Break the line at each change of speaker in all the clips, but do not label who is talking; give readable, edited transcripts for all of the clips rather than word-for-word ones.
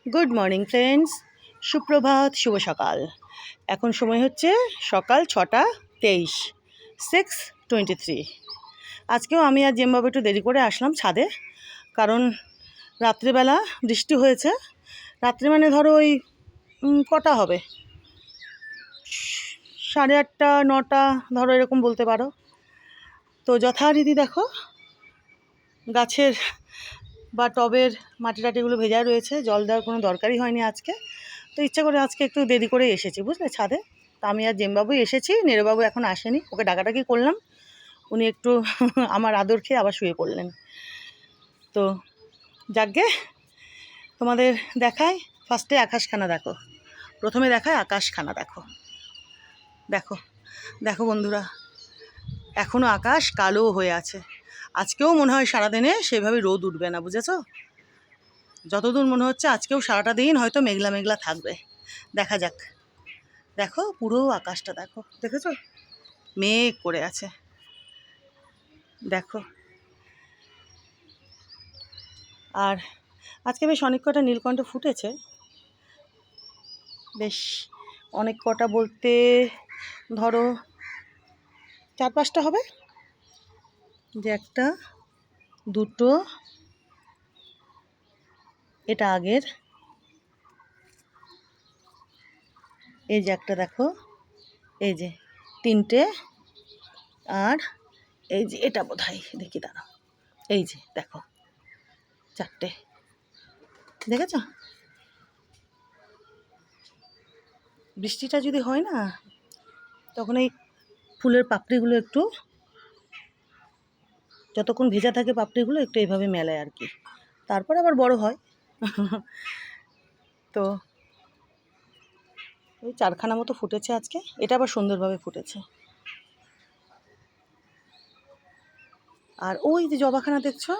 Good morning friends, সুপ্রভাত, শুভ সকাল। এখন সময় হচ্ছে সকাল 6:23, 6:23। আজকেও আমি আর জেমবাবু একটু দেরি করে আসলাম ছাদে, কারণ রাত্রিবেলা বৃষ্টি হয়েছে। রাত্রি মানে ধরো ওই কটা হবে, 8:30, 9টা ধরো, এরকম বলতে পারো। তো যথারীতি দেখো গাছের বা টবের মাটি টাটিগুলো ভেজা রয়েছে, জল দেওয়ার কোনো দরকারই হয়নি আজকে। তো ইচ্ছা করে আজকে একটু দেরি করেই এসেছি, বুঝলে, ছাদে। তো আমি আর জেমবাবুই এসেছি, নেড়োবাবু এখন আসেনি, ওকে ডাকাডাকি করলাম, উনি একটু আমার আদর খেয়ে আবার শুয়ে পড়লেন। তো যাকগে, তোমাদের দেখায় ফার্স্টে আকাশখানা দেখো, প্রথমে দেখায় আকাশখানা দেখো। দেখো দেখো বন্ধুরা, এখনও আকাশ কালো হয়ে আছে। আজকেও মনে হয় সারাদিনে সেভাবে রোদ উঠবে না, বুঝেছো? যতদূর মনে হচ্ছে আজকেও সারাটা দিন হয়তো মেঘলা মেঘলা থাকবে। দেখা যাক। দেখো পুরো আকাশটা দেখো, দেখেছো? মেঘ করে আছে, দেখো। আর আজকে বেশ অনেক কটা নীলকণ্ঠ ফুটেছে, বেশ অনেক কটা বলতে ধরো 4-5টা হবে। যে একটা, দুটো, এটা আগের, এই যে একটা দেখো, এই যে 3টে, আর এই যে এটা বোধহয়, দেখি দাঁড়াও, এই যে দেখো 4টে, দেখেছ? বৃষ্টিটা যদি হয় না, তখন এই ফুলের পাপড়িগুলো একটু, যতক্ষণ ভেজা থাকে পাপড়িগুলো একটু এইভাবে মেলায় আর কি, তারপর আবার বড় হয়। তো ওই 4খানা মতো ফুটেছে আজকে, এটা আবার সুন্দরভাবে ফুটেছে। আর ওই যে জবাখানা দেখছো,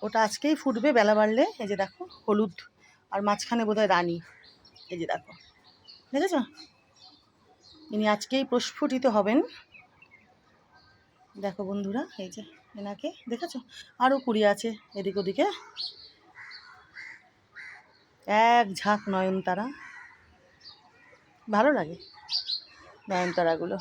ওটা আজকেই ফুটবে বেলা বাড়লে। এই যে দেখো হলুদ, আর মাঝখানে বোধহয় রানী, এই যে দেখো, দেখেছ? ইনি আজকেই প্রস্ফুটিত হবেন। দেখো বন্ধুরা, এই যে এনাকে দেখেছো? আরও কুড়ি আছে এদিক ওদিকে, এক ঝাঁক নয়নতারা, ভালো লাগে নয়নতারাগুলো।